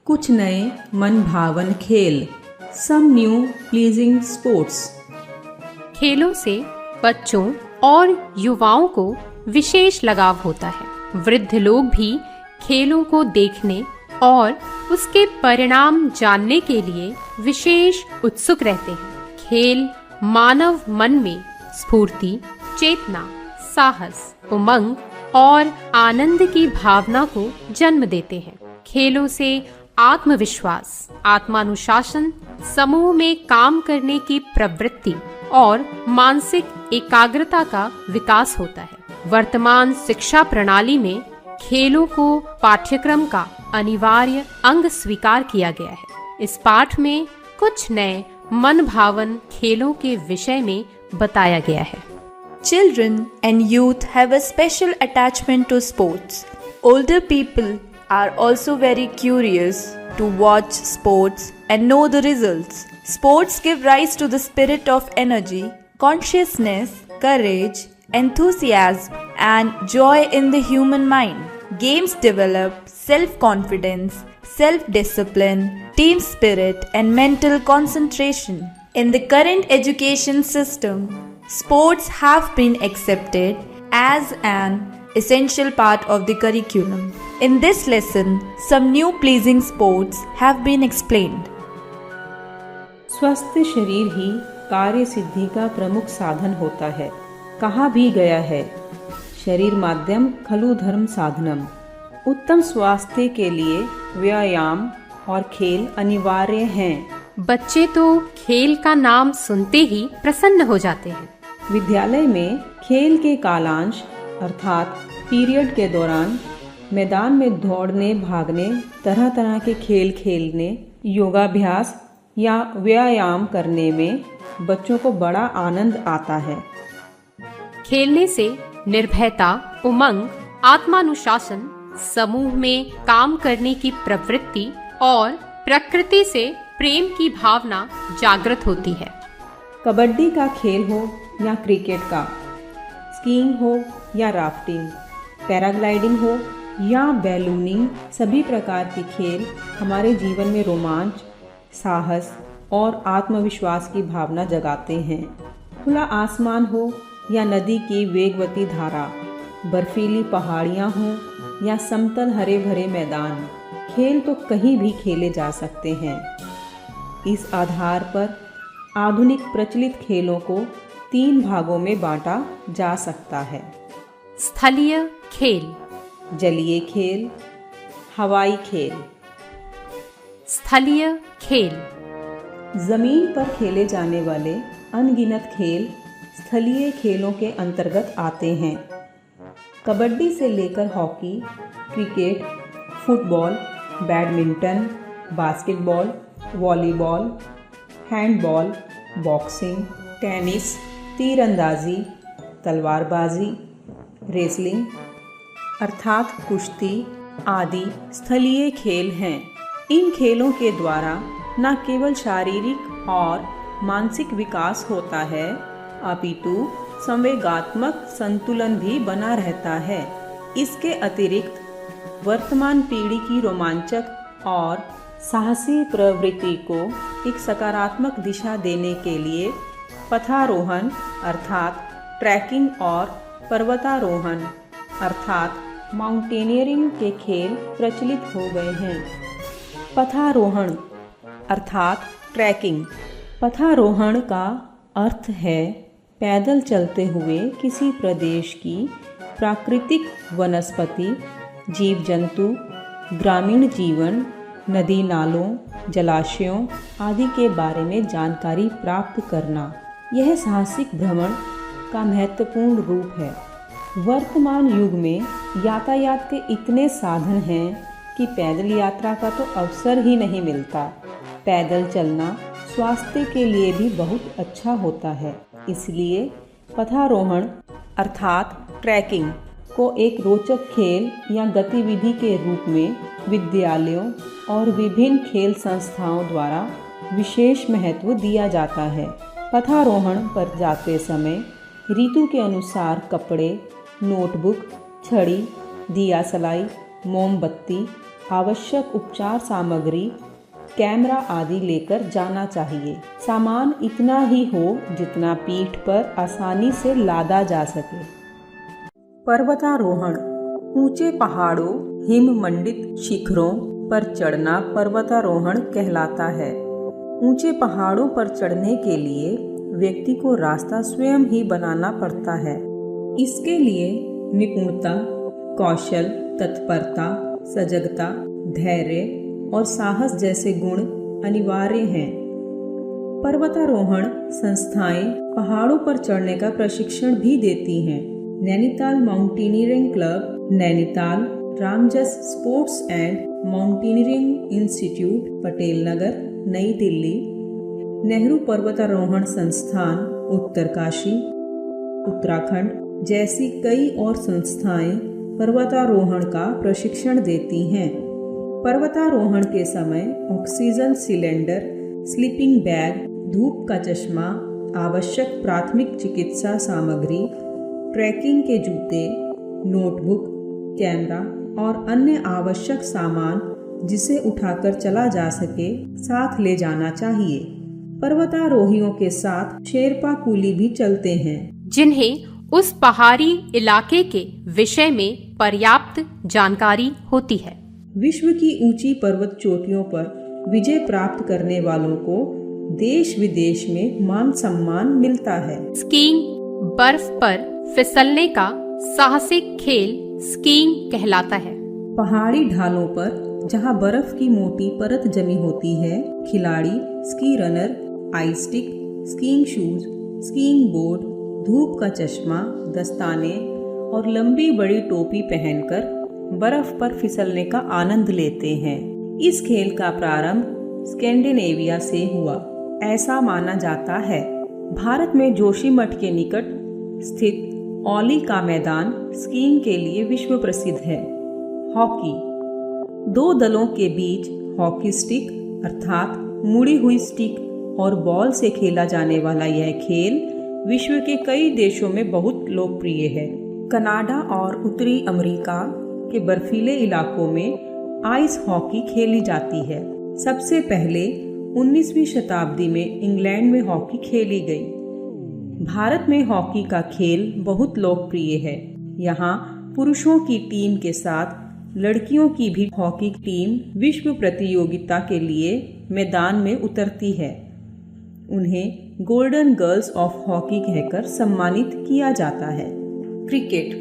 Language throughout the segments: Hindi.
कुछ नए मन भावन खेल, सम न्यू प्लीजिंग स्पोर्ट्स। खेलों से बच्चों और युवाओं को विशेष लगाव होता है। वृद्ध लोग भी खेलों को देखने और उसके परिणाम जानने के लिए विशेष उत्सुक रहते हैं। खेल मानव मन में स्फूर्ति, चेतना, साहस, उमंग और आनंद की भावना को जन्म देते हैं। खेलों से आत्मविश्वास, आत्मानुशासन, समूह में काम करने की प्रवृत्ति और मानसिक एकाग्रता का विकास होता है। वर्तमान शिक्षा प्रणाली में खेलों को पाठ्यक्रम का अनिवार्य अंग स्वीकार किया गया है। इस पाठ में कुछ नए मन भावन खेलों के विषय में बताया गया है। Children and youth have a special attachment to sports. Older people are also very curious to watch sports and know the results. Sports give rise to the spirit of energy, consciousness, courage, enthusiasm, and joy in the human mind. Games develop self-confidence, self-discipline, team spirit, and mental concentration. In the current education system, sports have been accepted as an essential part of the curriculum. In this lesson, some new pleasing sports have been explained. स्वस्थ शरीर ही कार्य सिद्धि का प्रमुख साधन होता है। कहा भी गया है, शरीर माध्यम खलु धर्म साधनम। उत्तम स्वास्थ्य के लिए व्यायाम और खेल अनिवार्य हैं। बच्चे तो खेल का नाम सुनते ही प्रसन्न हो जाते हैं। विद्यालय में खेल के कालांश अर्थात पीरियड के दौरान मैदान में दौड़ने, भागने, तरह तरह के खेल खेलने, योगाभ्यास या व्यायाम करने में बच्चों को बड़ा आनंद आता है। खेलने से निर्भयता, उमंग, आत्मानुशासन, समूह में काम करने की प्रवृत्ति और प्रकृति से प्रेम की भावना जागृत होती है। कबड्डी का खेल हो या क्रिकेट का, स्कीइंग हो या राफ्टिंग, पैराग्लाइडिंग हो या बैलूनिंग, सभी प्रकार के खेल हमारे जीवन में रोमांच, साहस और आत्मविश्वास की भावना जगाते हैं। खुला आसमान हो या नदी की वेगवती धारा, बर्फीली पहाड़ियाँ हों या समतल हरे भरे मैदान, खेल तो कहीं भी खेले जा सकते हैं। इस आधार पर आधुनिक प्रचलित खेलों को 3 भागों में बांटा जा सकता है। स्थलीय खेल, जलीय खेल, हवाई खेल। स्थलीय खेल जमीन पर खेले जाने वाले अनगिनत खेल स्थलीय खेलों के अंतर्गत आते हैं। कबड्डी से लेकर hockey, cricket, football, badminton, basketball, volleyball, handball, boxing, tennis, तीरंदाजी, तलवारबाजी, रेसलिंग अर्थात कुश्ती आदि स्थलीय खेल हैं। इन खेलों के द्वारा न केवल शारीरिक और मानसिक विकास होता है, अपितु संवेगात्मक संतुलन भी बना रहता है। इसके अतिरिक्त वर्तमान पीढ़ी की रोमांचक और साहसी प्रवृत्ति को एक सकारात्मक दिशा देने के लिए पथारोहण अर्थात ट्रैकिंग और पर्वतारोहण अर्थात माउंटेनियरिंग के खेल प्रचलित हो गए हैं। पथारोहण अर्थात ट्रैकिंग। पथारोहण का अर्थ है पैदल चलते हुए किसी प्रदेश की प्राकृतिक वनस्पति, जीव जंतु, ग्रामीण जीवन, नदी नालों, जलाशयों आदि के बारे में जानकारी प्राप्त करना। यह साहसिक भ्रमण का महत्वपूर्ण रूप है। वर्तमान युग में यातायात के इतने साधन हैं कि पैदल यात्रा का तो अवसर ही नहीं मिलता। पैदल चलना स्वास्थ्य के लिए भी बहुत अच्छा होता है। इसलिए पथारोहण अर्थात ट्रैकिंग को एक रोचक खेल या गतिविधि के रूप में विद्यालयों और विभिन्न खेल संस्थाओं द्वारा विशेष महत्व दिया जाता है। पथारोहण पर जाते समय ऋतु के अनुसार कपड़े, नोटबुक, छड़ी, दिया सलाई, मोमबत्ती, आवश्यक उपचार सामग्री, कैमरा आदि लेकर जाना चाहिए। सामान इतना ही हो जितना पीठ पर आसानी से लादा जा सके। पर्वतारोहण। ऊंचे पहाड़ों, हिम मंडित शिखरों पर चढ़ना पर्वतारोहण कहलाता है। ऊंचे पहाड़ों पर चढ़ने के लिए व्यक्ति को रास्ता स्वयं ही बनाना पड़ता है। इसके लिए निपुणता, कौशल, तत्परता, सजगता, धैर्य और साहस जैसे गुण अनिवार्य हैं। पर्वतारोहण संस्थाएं पहाड़ों पर चढ़ने का प्रशिक्षण भी देती हैं। Nainital mountaineering club, Nainital, Ramjas sports and mountaineering institute, Patel Nagar, Nai Delhi, Nehru पर्वतारोहण संस्थान, उत्तरकाशी, उत्तराखंड जैसी कई और संस्थाएं पर्वतारोहण का प्रशिक्षण देती हैं। पर्वतारोहण के समय ऑक्सीजन सिलेंडर, स्लीपिंग बैग, धूप का चश्मा, आवश्यक प्राथमिक चिकित्सा सामग्री, ट्रैकिंग के जूते, नोटबुक, कैमरा और अन्य आवश्यक सामान जिसे उठाकर चला जा सके साथ ले जाना चाहिए। पर्वतारोहियों के साथ शेरपा कुली भी चलते हैं, जिन्हें उस पहाड़ी इलाके के विषय में पर्याप्त जानकारी होती है। विश्व की ऊंची पर्वत चोटियों पर विजय प्राप्त करने वालों को देश विदेश में मान सम्मान मिलता है। स्कीइंग। बर्फ पर फिसलने का साहसिक खेल स्कीइंग कहलाता है। पहाड़ी ढालों पर जहां बर्फ की मोटी परत जमी होती है, खिलाड़ी ski runner, ice stick, skiing shoes, skiing board, धूप का चश्मा, दस्ताने और लंबी बड़ी टोपी पहनकर बर्फ पर फिसलने का आनंद लेते हैं। इस खेल का प्रारंभ स्कैंडिनेविया से हुआ, ऐसा माना जाता है। भारत में जोशीमठ के निकट स्थित औली का मैदान स्कीइंग के लिए विश्व प्रसिद्ध है। हॉकी। दो दलों के बीच हॉकी स्टिक अर्थात मुड़ी हुई स्टिक और बॉल से खेला जाने वाला यह खेल विश्व के कई देशों में बहुत लोकप्रिय है। कनाडा और उत्तरी अमेरिका के बर्फीले इलाकों में आइस हॉकी खेली जाती है। सबसे पहले 19वीं शताब्दी में इंग्लैंड में हॉकी खेली गई। भारत में हॉकी का खेल बहुत लोकप्रिय है। यहाँ पुरुषों की टीम के साथ लड़कियों की भी हॉकी टीम विश्व प्रतियोगिता के लिए मैदान में उतरती है। उन्हें गोल्डन गर्ल्स ऑफ हॉकी कहकर सम्मानित किया जाता है। क्रिकेट।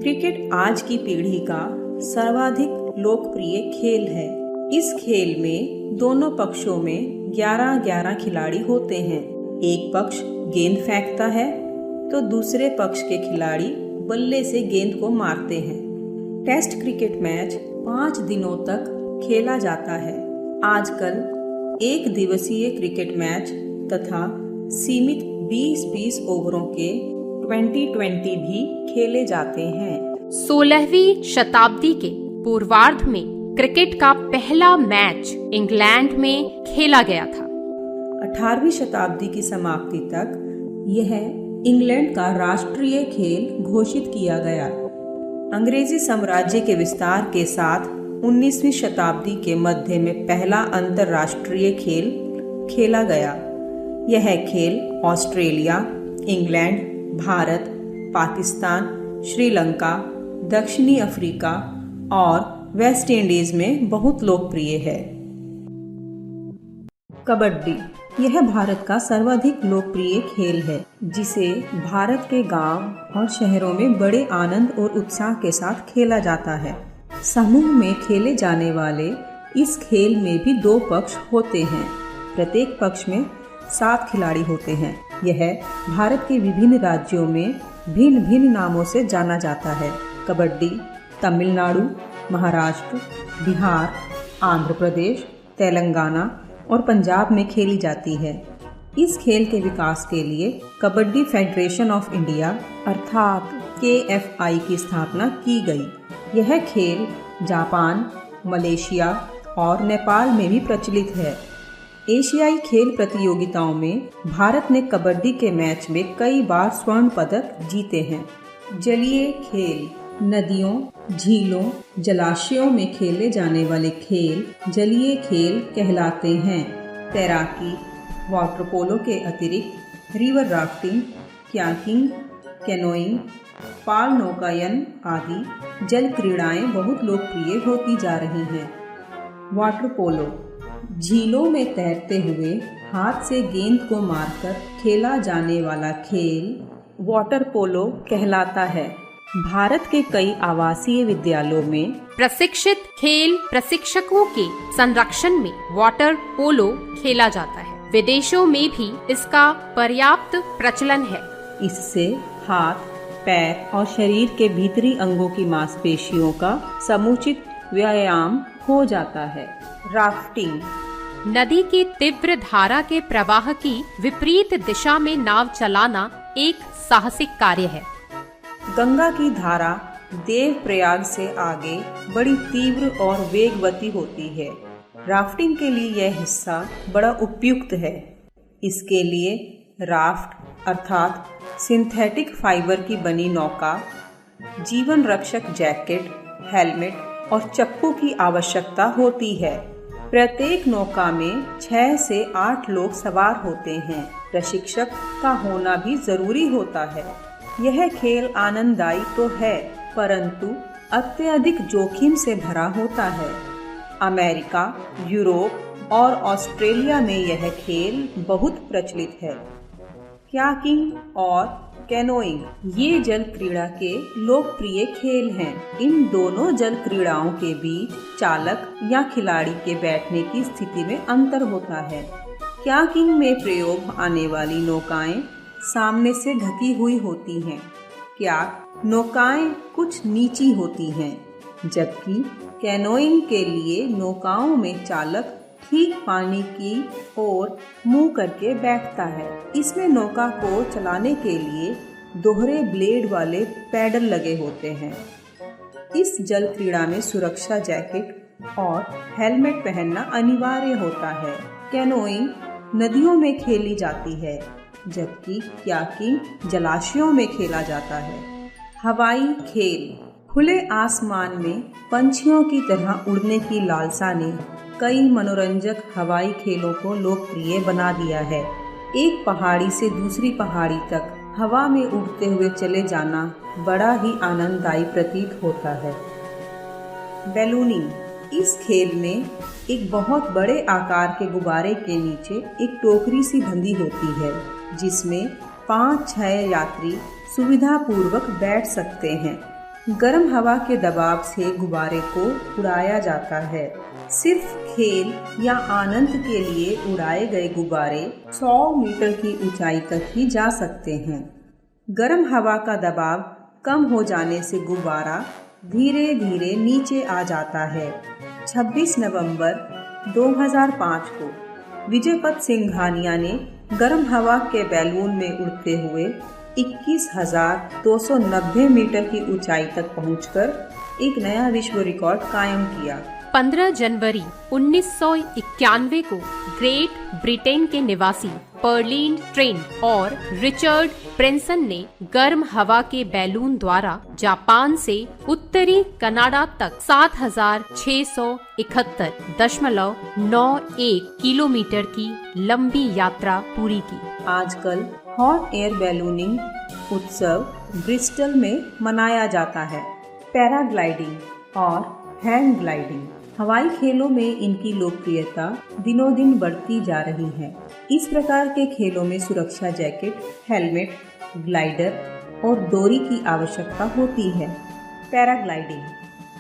क्रिकेट आज की पीढ़ी का सर्वाधिक लोकप्रिय खेल है। इस खेल में दोनों पक्षों में 11-11 खिलाड़ी होते हैं। एक पक्ष गेंद फेंकता है तो दूसरे पक्ष के खिलाड़ी बल्ले से गेंद को मारते हैं। टेस्ट क्रिकेट मैच 5 दिनों तक खेला जाता है। आजकल एक दिवसीय क्रिकेट मैच तथा सीमित 20-20 ओवरों के 20-20 भी खेले जाते हैं। 16वीं शताब्दी के पूर्वार्ध में क्रिकेट का पहला मैच इंग्लैंड में खेला गया था। 18वीं शताब्दी की समाप्ति तक यह इंग्लैंड का राष्ट्रीय खेल घोषित किया गया। अंग्रेजी साम्राज्य के विस्तार के साथ 19वीं शताब्दी के मध्य में पहला अंतर्राष्ट्रीय खेल खेला गया। यह खेल ऑस्ट्रेलिया, इंग्लैंड, भारत, पाकिस्तान, श्रीलंका, दक्षिणी अफ्रीका और वेस्ट इंडीज में बहुत लोकप्रिय है। कबड्डी। यह भारत का सर्वाधिक लोकप्रिय खेल है, जिसे भारत के गांव और शहरों में बड़े आनंद और उत्साह के साथ खेला जाता है। समूह में खेले जाने वाले इस खेल में भी 2 पक्ष होते हैं। प्रत्येक पक्ष में 7 खिलाड़ी होते हैं। यह भारत के विभिन्न राज्यों में भिन्न भिन्न नामों से जाना जाता है। कबड्डी तमिलनाडु, महाराष्ट्र, बिहार, आंध्र प्रदेश, तेलंगाना और पंजाब में खेली जाती है। इस खेल के विकास के लिए कबड्डी फेडरेशन ऑफ इंडिया अर्थात KFI की स्थापना की गई। यह खेल जापान, मलेशिया और नेपाल में भी प्रचलित है। एशियाई खेल प्रतियोगिताओं में भारत ने कबड्डी के मैच में कई बार स्वर्ण पदक जीते हैं। जलीय खेल। नदियों, झीलों, जलाशयों में खेले जाने वाले खेल जलीय खेल कहलाते हैं। तैराकी, वाटर पोलो के अतिरिक्त रिवर राफ्टिंग, कयाकिंग, कैनोइंग, पाल नौकायन आदि जल क्रीड़ाएं बहुत लोकप्रिय होती जा रही हैं। वाटर पोलो झीलों में तैरते हुए हाथ से गेंद को मारकर खेला जाने वाला खेल वाटर पोलो कहलाता है। भारत के कई आवासीय विद्यालयों में प्रशिक्षित खेल प्रशिक्षकों के संरक्षण में वाटर पोलो खेला जाता है। विदेशों में भी इसका पर्याप्त प्रचलन है। इससे हाथ, पैर और शरीर के भीतरी अंगों की मांसपेशियों का समुचित व्यायाम हो जाता है। राफ्टिंग नदी की तीव्र धारा के प्रवाह की विपरीत दिशा में नाव चलाना एक साहसिक कार्य है। गंगा की धारा देवप्रयाग से आगे बड़ी तीव्र और वेगवती होती है। राफ्टिंग के लिए यह हिस्सा बड़ा उपयुक्त है। इसके लिए राफ्ट अर्थात सिंथेटिक फाइबर की बनी नौका, जीवन रक्षक जैकेट, हेलमेट और चप्पू की आवश्यकता होती है। प्रत्येक नौका में 6 से 8 लोग सवार होते हैं। प्रशिक्षक का होना भी जरूरी होता है। यह खेल आनंददायी तो है, परंतु अत्यधिक जोखिम से भरा होता है। अमेरिका, यूरोप और ऑस्ट्रेलिया में यह खेल बहुत प्रचलित है। कयाकिंग और कैनोइंग ये जल क्रीड़ा के लोकप्रिय खेल हैं। इन दोनों जल क्रीड़ाओं के बीच चालक या खिलाड़ी के बैठने की स्थिति में अंतर होता है। कयाकिंग में प्रयोग आने वाली नौकाएं सामने से ढकी हुई होती हैं। कयाक नौकाएं कुछ नीची होती हैं, जबकि कैनोइंग के लिए नौकाओं में चालक ठीक पानी की ओर मुंह करके बैठता है। इसमें नौका को चलाने के लिए दोहरे ब्लेड वाले पैडल लगे होते हैं। इस जल क्रीड़ा में सुरक्षा जैकेट और हेलमेट पहनना अनिवार्य होता है। कैनोइंग नदियों में खेली जाती है, जबकि कयाकिंग जलाशयों में खेला जाता है। हवाई खेल खुले आसमान में पंछियों की तरह उड़ने की लालसा ने कई मनोरंजक हवाई खेलों को लोकप्रिय बना दिया है। एक पहाड़ी से दूसरी पहाड़ी तक हवा में उड़ते हुए चले जाना बड़ा ही आनंददायी प्रतीत होता है। बैलूनिंग इस खेल में एक बहुत बड़े आकार के गुब्बारे के नीचे एक टोकरी सी बंधी होती है, जिसमें 5-6 यात्री सुविधापूर्वक बैठ सकते हैं। गर्म हवा के दबाव से गुब्बारे को उड़ाया जाता है। सिर्फ खेल या आनंद के लिए उड़ाए गए गुब्बारे 100 मीटर की ऊंचाई तक ही जा सकते हैं। गर्म हवा का दबाव कम हो जाने से गुब्बारा धीरे धीरे नीचे आ जाता है। 26 नवंबर 2005 को विजयपत सिंघानिया ने गर्म हवा के बैलून में उड़ते हुए 21,290 मीटर की ऊंचाई तक पहुंचकर एक नया विश्व रिकॉर्ड कायम किया। 15 जनवरी 1991 को ग्रेट ब्रिटेन के निवासी पर्लिन ट्रेन और रिचर्ड ब्रेंसन ने गर्म हवा के बैलून द्वारा जापान से उत्तरी कनाडा तक 7,671.91 किलोमीटर की लंबी यात्रा पूरी की। आजकल हॉट एयर बैलूनिंग उत्सव ब्रिस्टल में मनाया जाता है। पैराग्लाइडिंग और हैंग ग्लाइडिंग हवाई खेलों में इनकी लोकप्रियता दिनों दिन बढ़ती जा रही है। इस प्रकार के खेलों में सुरक्षा जैकेट, हेलमेट, ग्लाइडर और डोरी की आवश्यकता होती है। पैराग्लाइडिंग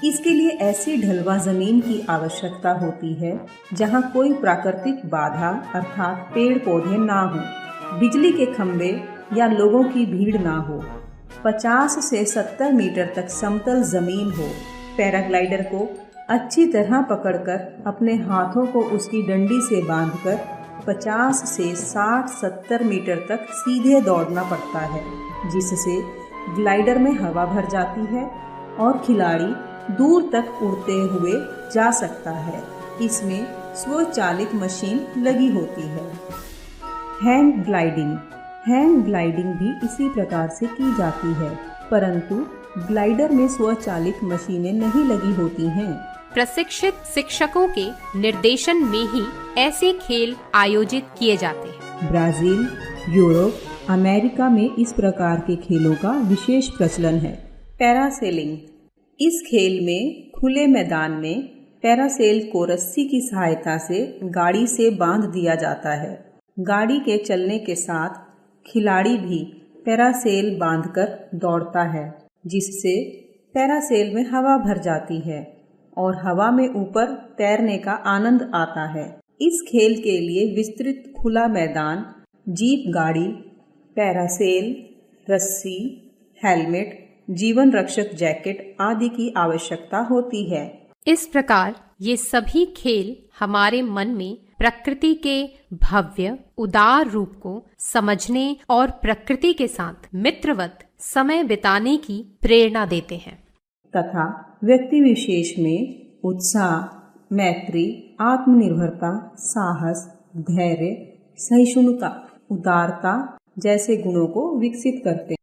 इसके लिए ऐसी ढलवा जमीन की आवश्यकता होती है जहां कोई प्राकृतिक बाधा अर्थात पेड़ पौधे ना हो, बिजली के खंभे या लोगों की भीड़ ना हो, 50 से 70 मीटर तक समतल जमीन हो। पैराग्लाइडर को अच्छी तरह पकड़कर अपने हाथों को उसकी डंडी से बांधकर 50 से 60-70 मीटर तक सीधे दौड़ना पड़ता है, जिससे ग्लाइडर में हवा भर जाती है और खिलाड़ी दूर तक उड़ते हुए जा सकता है। इसमें स्वचालित मशीन लगी होती है। हैंग ग्लाइडिंग भी इसी प्रकार से की जाती है, परंतु ग्लाइडर में स्वचालित मशीनें नहीं लगी होती हैं। प्रशिक्षित शिक्षकों के निर्देशन में ही ऐसे खेल आयोजित किए जाते हैं। ब्राजील, यूरोप, अमेरिका में इस प्रकार के खेलों का विशेष प्रचलन है। पैरासेलिंग। इस खेल में खुले मैदान में पैरासेल को रस्सी की सहायता से गाड़ी से बांध दिया जाता है। गाड़ी के चलने के साथ खिलाड़ी भी पैरासेल बांधकर दौड़ता है, जिससे पैरासेल में हवा भर जाती है और हवा में ऊपर तैरने का आनंद आता है। इस खेल के लिए विस्तृत खुला मैदान, जीप गाड़ी, पैरासेल, रस्सी, हेलमेट, जीवन रक्षक जैकेट आदि की आवश्यकता होती है। इस प्रकार ये सभी खेल हमारे मन में प्रकृति के भव्य उदार रूप को समझने और प्रकृति के साथ मित्रवत समय बिताने की प्रेरणा देते हैं तथा व्यक्ति विशेष में उत्साह, मैत्री, आत्मनिर्भरता, साहस, धैर्य, सहिष्णुता, उदारता जैसे गुणों को विकसित करते हैं।